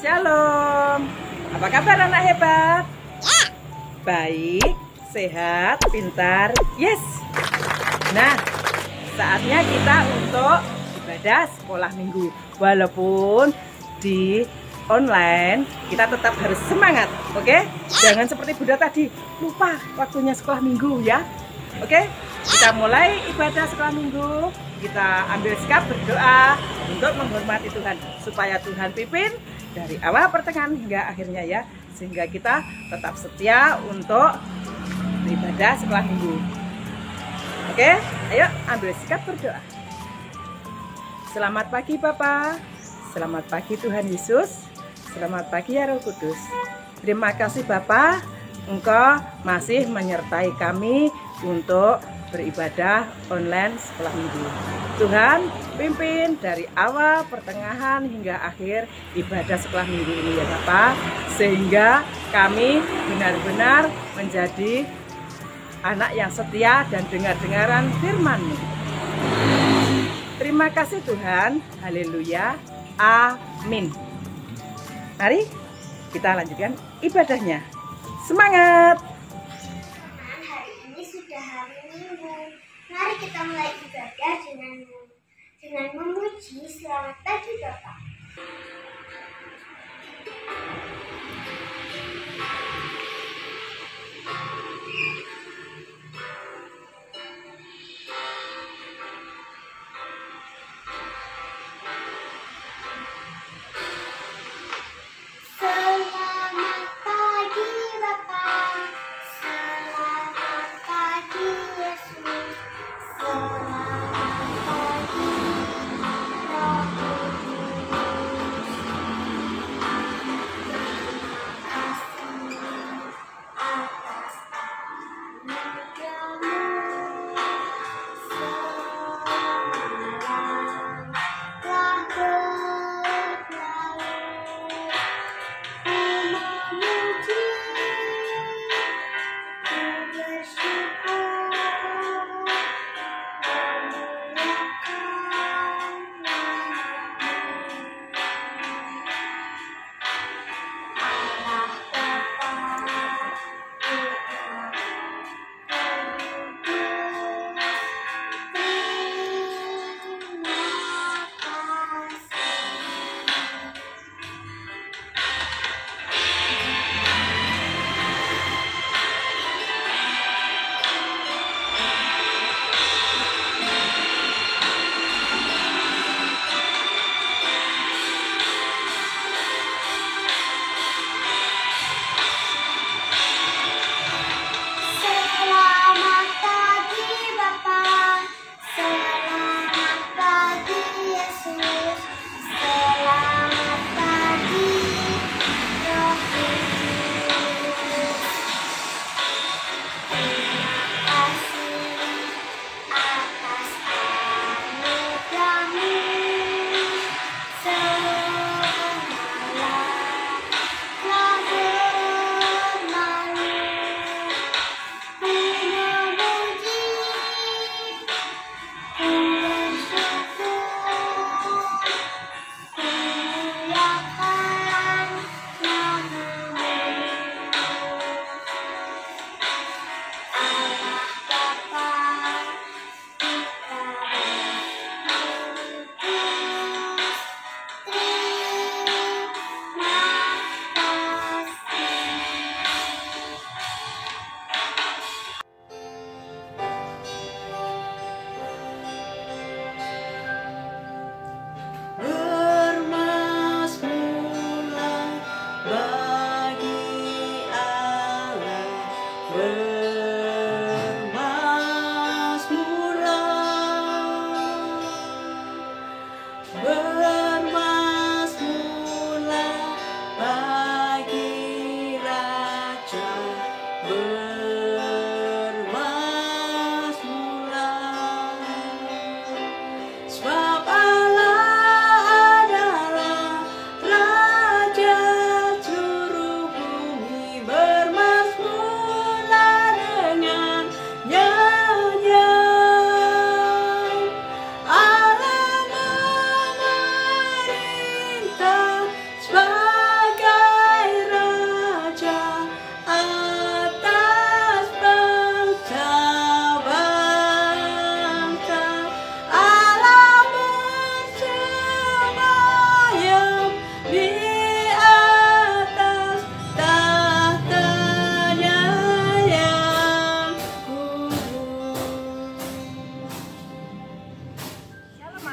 Shalom, apa kabar anak hebat? Baik, sehat, pintar, yes. Nah, saatnya kita untuk ibadah sekolah minggu. Walaupun di online, kita tetap harus semangat, oke? Jangan seperti Bunda tadi, lupa waktunya sekolah minggu ya. Oke, kita mulai ibadah sekolah minggu. Kita ambil sikap berdoa untuk menghormati Tuhan, supaya Tuhan pimpin dari awal pertengahan hingga akhirnya ya, sehingga kita tetap setia untuk beribadah sekolah minggu. Oke, ayo ambil sikap berdoa. Selamat pagi Bapa, selamat pagi Tuhan Yesus, selamat pagi ya Roh Kudus. Terima kasih Bapa, Engkau masih menyertai kami untuk beribadah online sekolah minggu. Tuhan pimpin dari awal, pertengahan hingga akhir ibadah sekolah minggu ini ya Bapak, sehingga kami benar-benar menjadi anak yang setia dan dengar-dengaran firman-Mu. Terima kasih Tuhan, haleluya, amin. Mari kita lanjutkan ibadahnya. Semangat! Mari kita mulai ibadah dengan memuji selamat pagi Bapak. Selamat pagi Bapak, selamat pagi Yesus. Selamat pagi, Roh Kudus.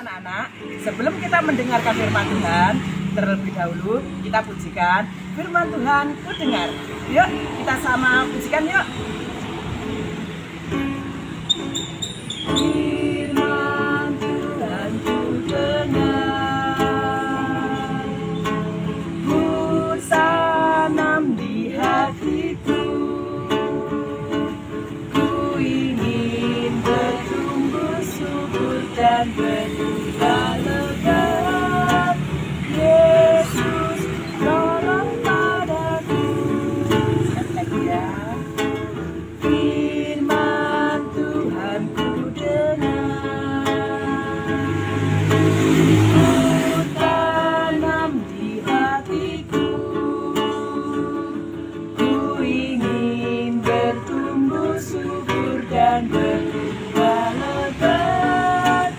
Anak-anak, sebelum kita mendengarkan firman Tuhan, terlebih dahulu kita pujikan firman Tuhan ku dengar. Yuk, kita sama pujikan yuk. Firman Tuhan ku dengar, ku tanam di hatiku, ku ingin bertumbuh subur dan berubah lebat. Yesus tolong padaku. Sekali lagi ya. Firman Tuhan ku dengar, ku tanam di hatiku, ku ingin bertumbuh subur dan berubah lebat.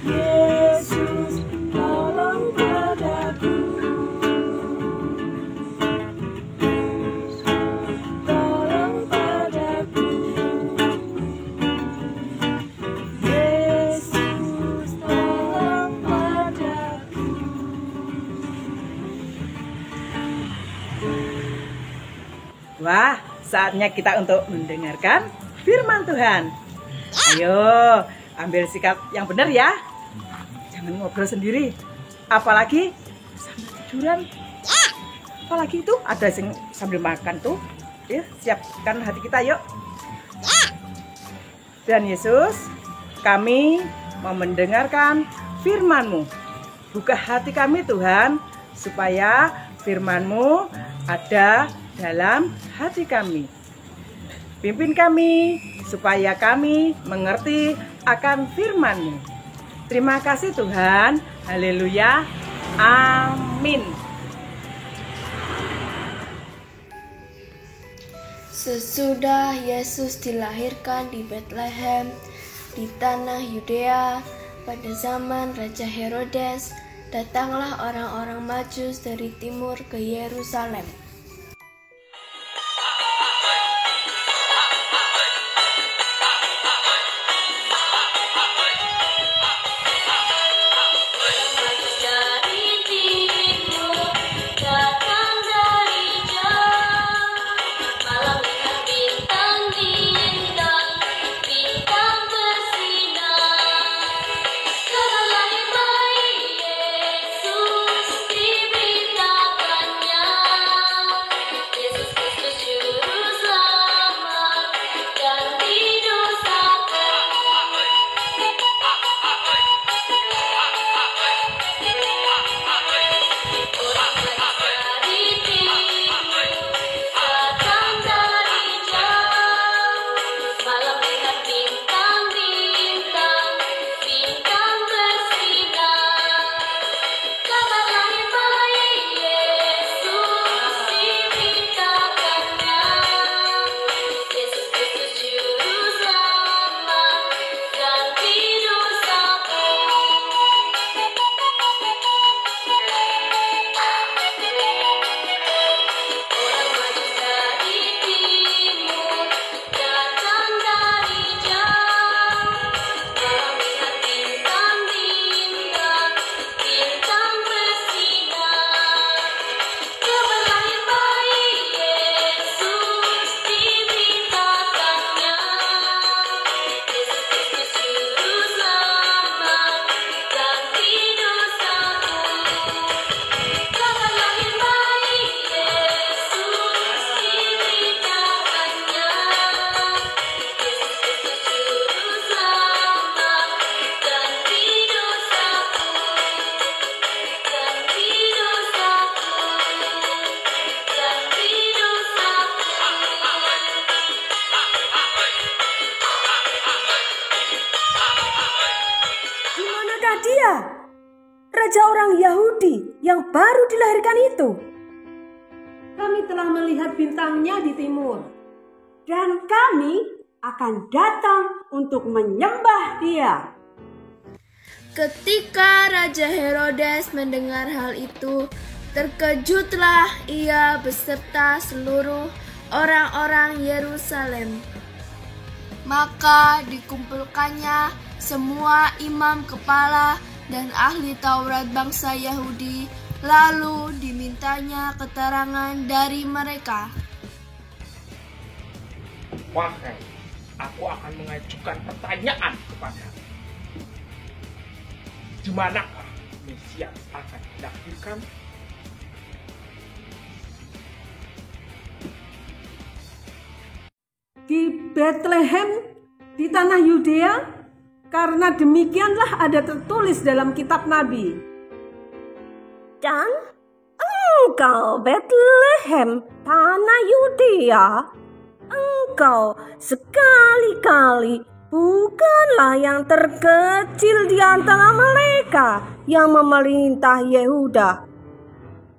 Yesus tolong padaku, tolong padaku. Yesus tolong padaku. Wah, saatnya kita untuk mendengarkan firman Tuhan. Ayo, ambil sikap yang benar ya. Jangan ngobrol sendiri. Apalagi sambil tiduran. Apalagi itu ada yang sambil makan tuh. Ya, siapkan hati kita yuk. Dan Yesus, kami mau mendengarkan firman-Mu. Buka hati kami Tuhan, supaya firman-Mu ada dalam hati kami. Pimpin kami, supaya kami mengerti akan firman-Mu. Terima kasih Tuhan. Haleluya. Amin. Sesudah Yesus dilahirkan di Betlehem, di tanah Yudea, pada zaman Raja Herodes, datanglah orang-orang Majus dari timur ke Yerusalem. Yesus diberitakannya. raja orang Yahudi yang baru dilahirkan itu? Kami telah melihat bintangnya di timur, Dan kami akan datang untuk menyembah dia. Ketika Raja Herodes mendengar hal itu, terkejutlah ia beserta seluruh orang-orang Yerusalem. Maka dikumpulkannya semua imam kepala dan ahli Taurat bangsa Yahudi, lalu dimintanya keterangan dari mereka. Wahai, aku akan mengajukan pertanyaan kepadamu. Di manakah Mesias akan dilahirkan? di Bethlehem di tanah Yudea, karena demikianlah ada tertulis dalam kitab Nabi. Dan engkau Bethlehem, tanah Yudea, engkau sekali-kali bukanlah yang terkecil di antara mereka yang memerintah Yehuda.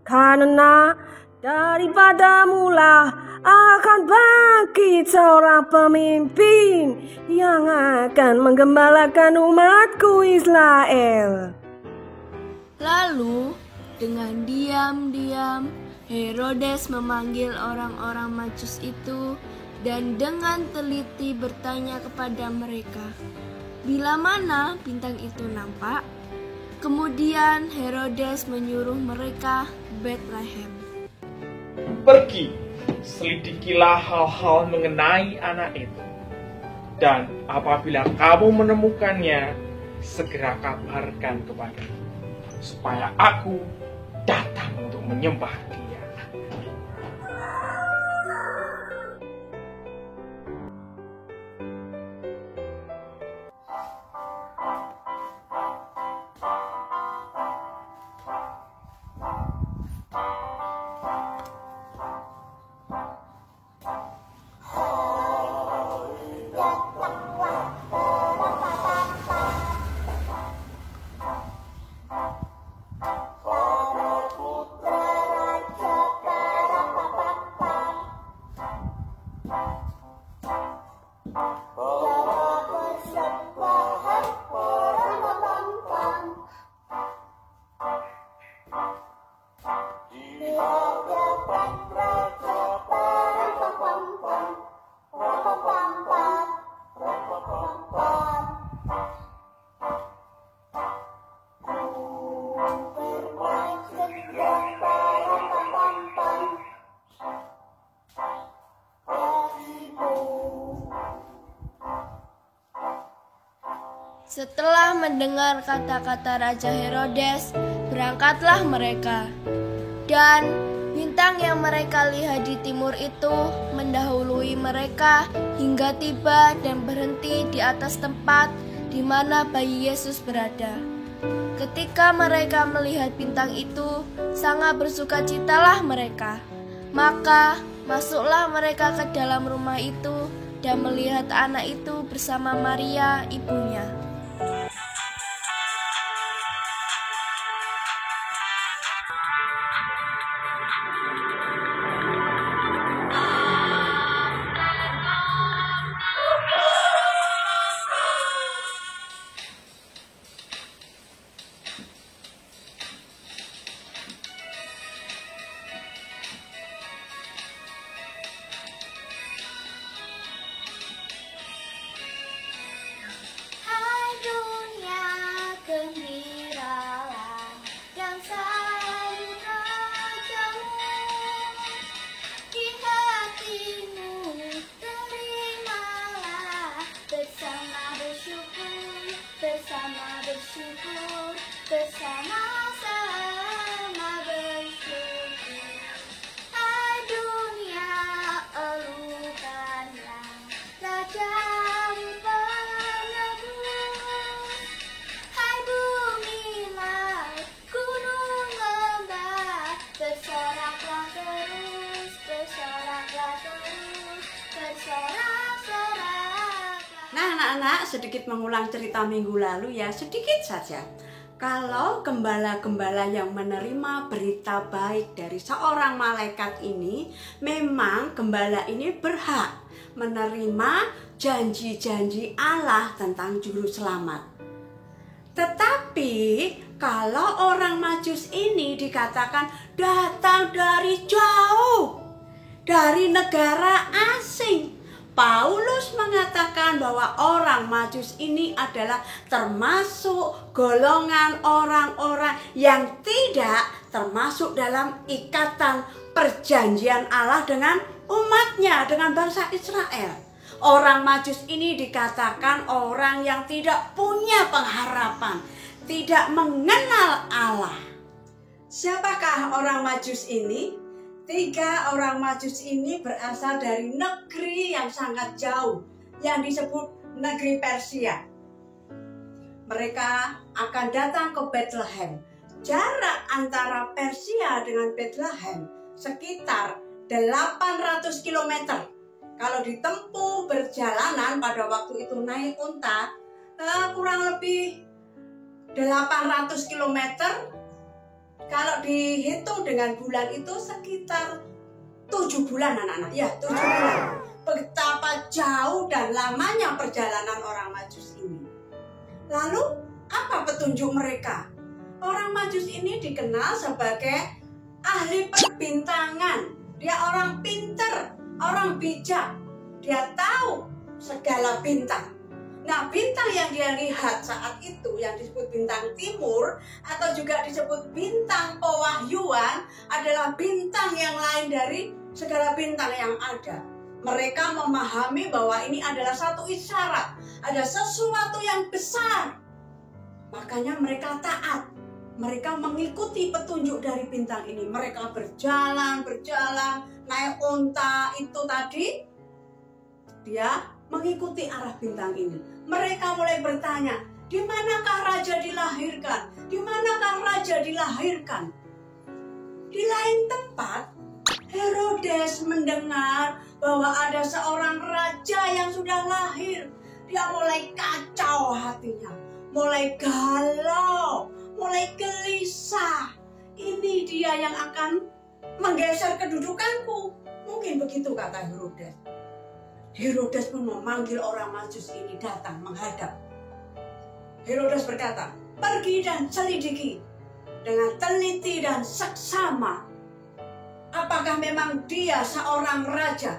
Karena daripadamulah akan bangkit seorang pemimpin yang akan menggembalakan umatku Israel. Lalu dengan diam-diam Herodes memanggil orang-orang Majus itu dan dengan teliti bertanya kepada mereka, bila mana bintang itu nampak. Kemudian Herodes menyuruh mereka ke Bethlehem. Pergi, selidikilah hal-hal mengenai anak itu. Dan apabila kamu menemukannya, segera kabarkan kepadaku, supaya aku datang untuk menyembah dia. Setelah mendengar kata-kata Raja Herodes, berangkatlah mereka. Dan bintang yang mereka lihat di timur itu mendahului mereka hingga tiba dan berhenti di atas tempat di mana bayi Yesus berada. Ketika mereka melihat bintang itu, sangat bersukacitalah mereka. Maka masuklah mereka ke dalam rumah itu dan melihat anak itu bersama Maria, ibunya. Nah anak-anak, sedikit mengulang cerita minggu lalu ya, sedikit saja. Kalau gembala-gembala yang menerima berita baik dari seorang malaikat ini, memang gembala ini berhak menerima janji-janji Allah tentang juru selamat. Tetapi kalau orang Majus ini dikatakan datang dari jauh, dari negara asing, Paulus mengatakan bahwa orang Majus ini adalah termasuk golongan orang-orang yang tidak termasuk dalam ikatan perjanjian Allah dengan umatnya, dengan bangsa Israel. Orang Majus ini dikatakan orang yang tidak punya pengharapan, tidak mengenal Allah. Siapakah orang Majus ini? 3 orang Majus ini berasal dari negeri yang sangat jauh, yang disebut negeri Persia. Mereka akan datang ke Bethlehem. Jarak antara Persia dengan Bethlehem sekitar 800 km. Kalau ditempuh berjalanan pada waktu itu naik unta, kurang lebih 800 km. Kalau dihitung dengan bulan itu sekitar 7 bulan anak-anak. Ya, 7 bulan. Betapa jauh dan lamanya perjalanan orang Majus ini. Lalu, apa petunjuk mereka? Orang Majus ini dikenal sebagai ahli perbintangan. Dia orang pinter, orang bijak. Dia tahu segala bintang. Nah, bintang yang dia lihat saat itu yang disebut bintang timur atau juga disebut bintang pewahyuan adalah bintang yang lain dari segala bintang yang ada. Mereka memahami bahwa ini adalah satu isyarat, ada sesuatu yang besar. Makanya mereka taat. Mereka mengikuti petunjuk dari bintang ini. Mereka berjalan, naik unta itu tadi. Dia mengikuti arah bintang ini. Mereka mulai bertanya, di manakah raja dilahirkan? Di manakah raja dilahirkan? Di lain tempat, Herodes mendengar bahwa ada seorang raja yang sudah lahir. Dia mulai kacau hatinya, mulai galau, mulai gelisah. Ini dia yang akan menggeser kedudukanku. Mungkin begitu kata Herodes. Herodes pun memanggil orang Majus ini datang menghadap. Herodes berkata, pergi dan selidiki dengan teliti dan seksama. Apakah memang dia seorang raja?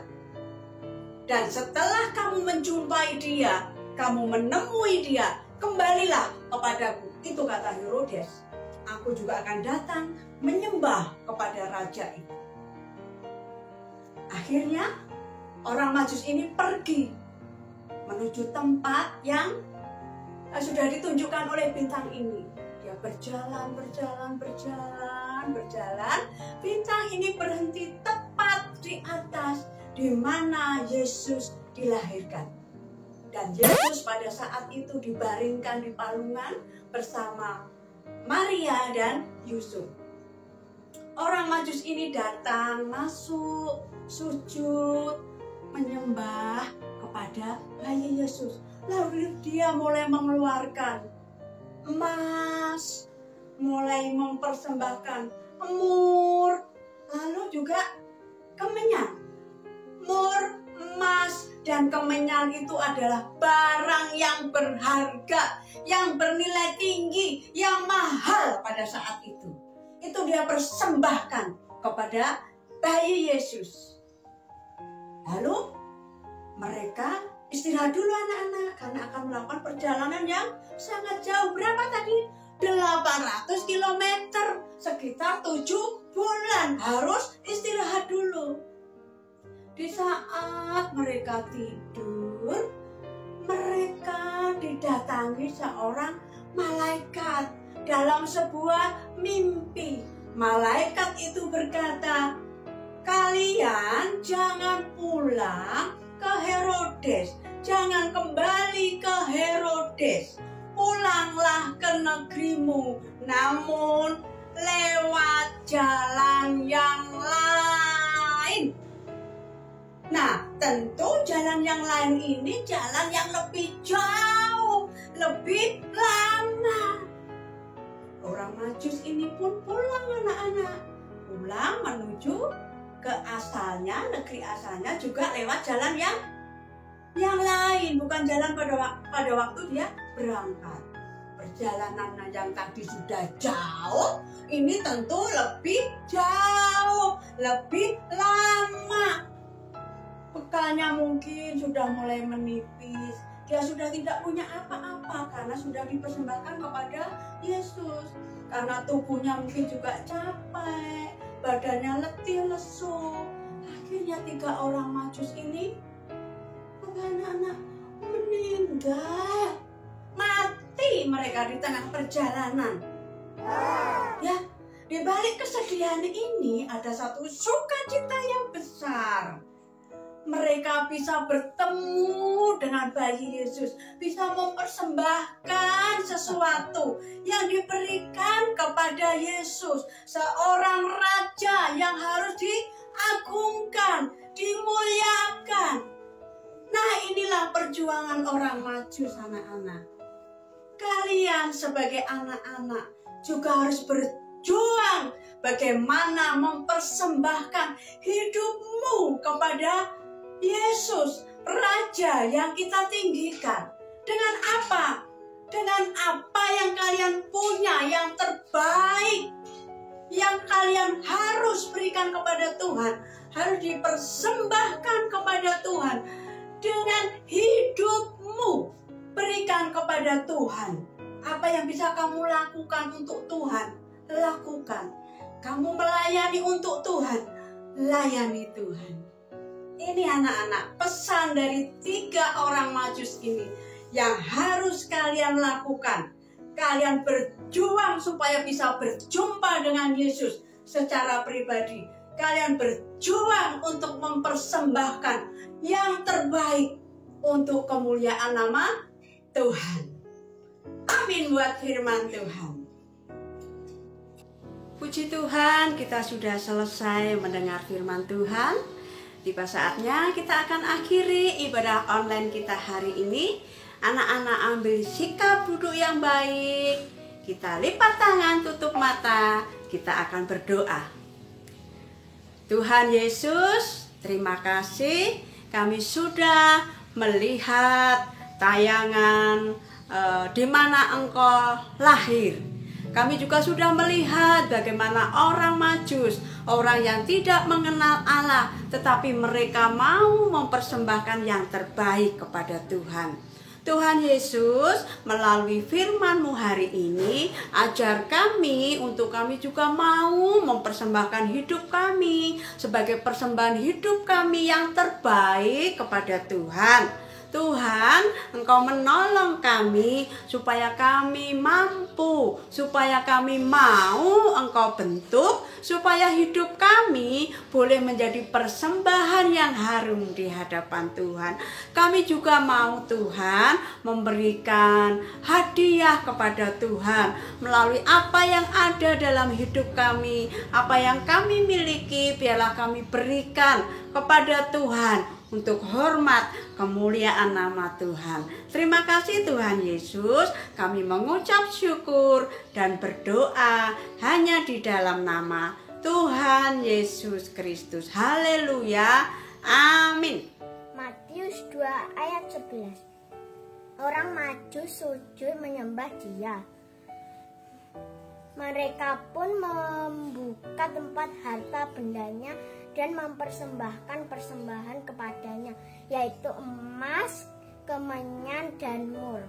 Dan setelah kamu menjumpai dia, kamu menemui dia, kembalilah kepadaku. Itu kata Herodes. Aku juga akan datang menyembah kepada raja itu. Akhirnya, orang Majus ini pergi menuju tempat yang sudah ditunjukkan oleh bintang ini. Dia berjalan. Bintang ini berhenti tepat di atas di mana Yesus dilahirkan. Dan Yesus pada saat itu dibaringkan di palungan bersama Maria dan Yusuf. Orang Majus ini datang, masuk, sujud, menyembah kepada bayi Yesus. Lalu dia mulai mengeluarkan emas, mulai mempersembahkan mur, lalu juga kemenyan. Mur, emas, dan kemenyan itu adalah barang yang berharga, yang bernilai tinggi, yang mahal pada saat itu. Itu dia persembahkan kepada bayi Yesus. Lalu mereka istirahat dulu anak-anak karena akan melakukan perjalanan yang sangat jauh. Berapa tadi? 800 km, sekitar 7 bulan. Harus istirahat dulu. Di saat mereka tidur, mereka didatangi seorang malaikat dalam sebuah mimpi. Malaikat itu berkata, kalian jangan pulang ke Herodes, jangan kembali ke Herodes. Pulanglah ke negerimu, namun lewat jalan yang lain. Nah, tentu jalan yang lain ini jalan yang lebih jauh, lebih lama. Orang Majus ini pun pulang anak-anak. Pulang menuju ke asalnya, negeri asalnya juga lewat jalan yang lain. Bukan jalan pada waktu dia berangkat. Perjalanannya yang tadi sudah jauh, ini tentu lebih jauh, lebih lama. Bekalnya mungkin sudah mulai menipis. Dia sudah tidak punya apa-apa karena sudah dipersembahkan kepada Yesus. Karena tubuhnya mungkin juga capek, badannya letih lesu. Akhirnya 3 orang Majus ini, anak-anak, meninggal. Mati mereka di tengah perjalanan. Ya, di balik kesedihan ini ada satu sukacita yang besar. Mereka bisa bertemu dengan bayi Yesus, bisa mempersembahkan sesuatu yang diberikan kepada Yesus, seorang raja yang harus diagungkan, dimuliakan. Nah, inilah perjuangan orang Majus, anak-anak. Kalian sebagai anak-anak juga harus berjuang bagaimana mempersembahkan hidupmu kepada Yesus, Raja yang kita tinggikan. Dengan apa? Dengan apa yang kalian punya, yang terbaik, yang kalian harus berikan kepada Tuhan, harus dipersembahkan kepada Tuhan. Dengan hidupmu, berikan kepada Tuhan. Apa yang bisa kamu lakukan untuk Tuhan, lakukan. Kamu melayani untuk Tuhan, layani Tuhan. Ini anak-anak, pesan dari 3 orang Majus ini yang harus kalian lakukan. Kalian berjuang supaya bisa berjumpa dengan Yesus secara pribadi. Kalian berjuang untuk mempersembahkan yang terbaik untuk kemuliaan nama Tuhan. Amin buat firman Tuhan. Puji Tuhan, kita sudah selesai mendengar firman Tuhan. Tiba saatnya kita akan akhiri ibadah online kita hari ini. Anak-anak ambil sikap duduk yang baik. Kita lipat tangan, tutup mata. Kita akan berdoa. Tuhan Yesus, terima kasih. Kami sudah melihat tayangan di mana Engkau lahir. Kami juga sudah melihat bagaimana orang Majus, orang yang tidak mengenal Allah, tetapi mereka mau mempersembahkan yang terbaik kepada Tuhan. Tuhan Yesus, melalui firman-Mu hari ini, ajar kami untuk kami juga mau mempersembahkan hidup kami sebagai persembahan hidup kami yang terbaik kepada Tuhan. Tuhan, Engkau menolong kami supaya kami mampu, supaya kami mau Engkau bentuk, supaya hidup kami boleh menjadi persembahan yang harum di hadapan Tuhan. Kami juga mau Tuhan memberikan hadiah kepada Tuhan melalui apa yang ada dalam hidup kami, apa yang kami miliki, biarlah kami berikan kepada Tuhan untuk hormat kemuliaan nama Tuhan. Terima kasih Tuhan Yesus, kami mengucap syukur dan berdoa hanya di dalam nama Tuhan Yesus Kristus. Haleluya, amin. Matius 2 ayat 11. Orang Majus sujud menyembah Dia. Mereka pun membuka tempat harta bendanya dan mempersembahkan persembahan kepadanya, yaitu emas, kemenyan, dan mur.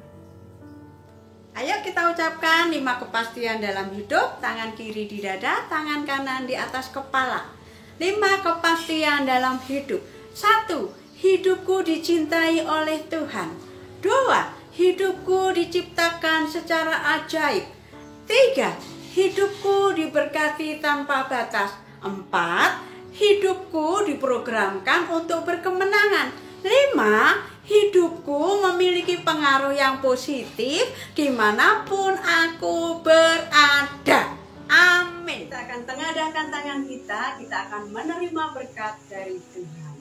Ayo kita ucapkan 5 kepastian dalam hidup. Tangan kiri di dada, tangan kanan di atas kepala. 5 kepastian dalam hidup. 1. Hidupku dicintai oleh Tuhan. 2. Hidupku diciptakan secara ajaib. 3. Hidupku diberkati tanpa batas. 4. Hidupku diprogramkan untuk berkemenangan. 5. Hidupku memiliki pengaruh yang positif dimanapun aku berada. Amin. Kita akan tengadahkan tangan kita akan menerima berkat dari Tuhan.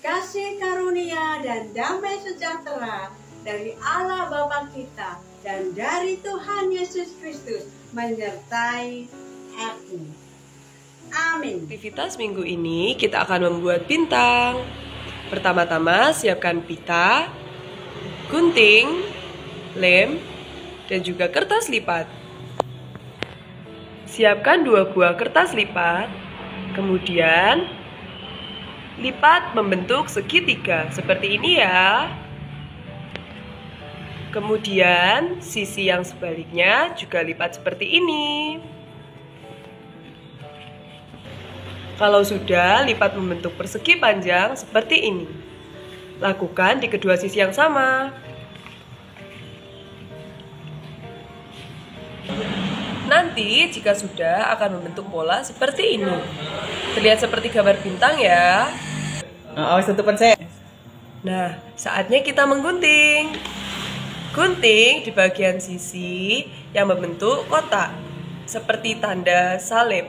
Kasih karunia dan damai sejahtera dari Allah Bapa kita dan dari Tuhan Yesus Kristus menyertai aku. Amin. Aktivitas minggu ini kita akan membuat bintang. Pertama-tama siapkan pita, gunting, lem, dan juga kertas lipat. Siapkan 2 buah kertas lipat, kemudian lipat membentuk segitiga seperti ini ya. Kemudian sisi yang sebaliknya juga lipat seperti ini. Kalau sudah, lipat membentuk persegi panjang seperti ini. Lakukan di kedua sisi yang sama. Nanti jika sudah akan membentuk pola seperti ini. Terlihat seperti gambar bintang ya. Nah, saatnya kita menggunting. Gunting di bagian sisi yang membentuk kotak seperti tanda salib.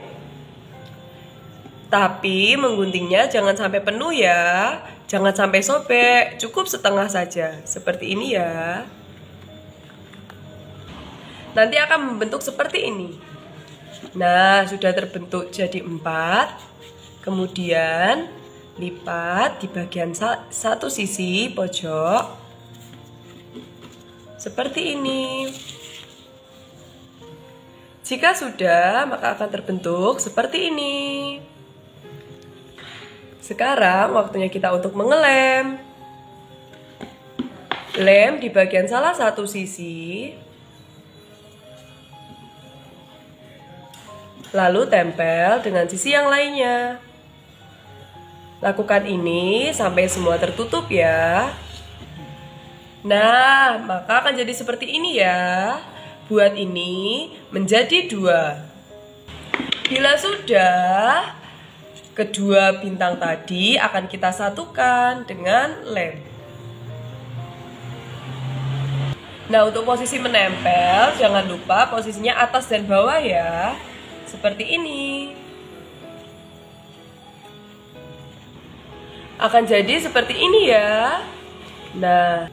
Tapi mengguntingnya jangan sampai penuh ya. Jangan sampai sobek, cukup setengah saja. Seperti ini ya. Nanti akan membentuk seperti ini. Nah, sudah terbentuk jadi 4. Kemudian lipat di bagian satu sisi pojok. Seperti ini. Jika sudah, maka akan terbentuk seperti ini. Sekarang waktunya kita untuk mengelem. Lem di bagian salah satu sisi. Lalu tempel dengan sisi yang lainnya. Lakukan ini sampai semua tertutup ya. Nah, maka akan jadi seperti ini ya. Buat ini menjadi 2. Bila sudah, kedua bintang tadi akan kita satukan dengan lem. Nah, untuk posisi menempel, jangan lupa posisinya atas dan bawah ya. Seperti ini. Akan jadi seperti ini ya. Nah,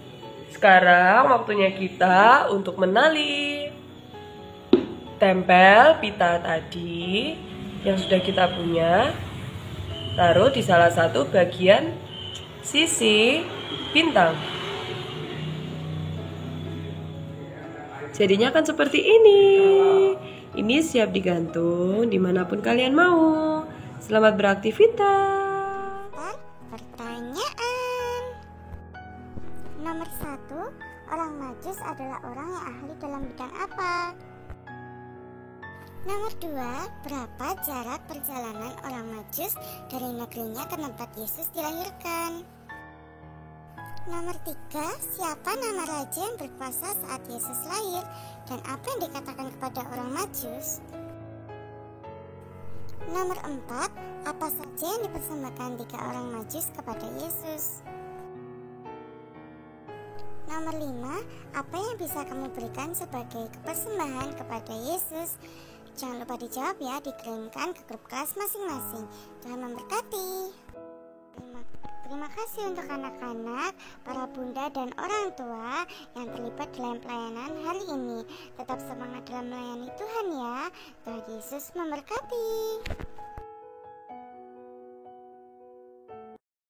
sekarang waktunya kita untuk menali. Tempel pita tadi yang sudah kita punya. Taruh di salah satu bagian sisi bintang. Jadinya akan seperti ini. Ini siap digantung dimanapun kalian mau. Selamat beraktivitas. Pertanyaan. Nomor 1, orang Majus adalah orang yang ahli dalam bidang apa? Nomor 2, berapa jarak perjalanan orang Majus dari negerinya ke tempat Yesus dilahirkan? Nomor 3, siapa nama raja yang berkuasa saat Yesus lahir dan apa yang dikatakan kepada orang Majus? Nomor 4, apa saja yang dipersembahkan 3 orang Majus kepada Yesus? Nomor 5, apa yang bisa kamu berikan sebagai persembahan kepada Yesus? Jangan lupa dijawab ya, dikirimkan ke grup kelas masing-masing. Tuhan memberkati. Terima kasih untuk anak-anak, para bunda dan orang tua yang terlibat dalam pelayanan hari ini. Tetap semangat dalam melayani Tuhan ya. Tuhan Yesus memberkati.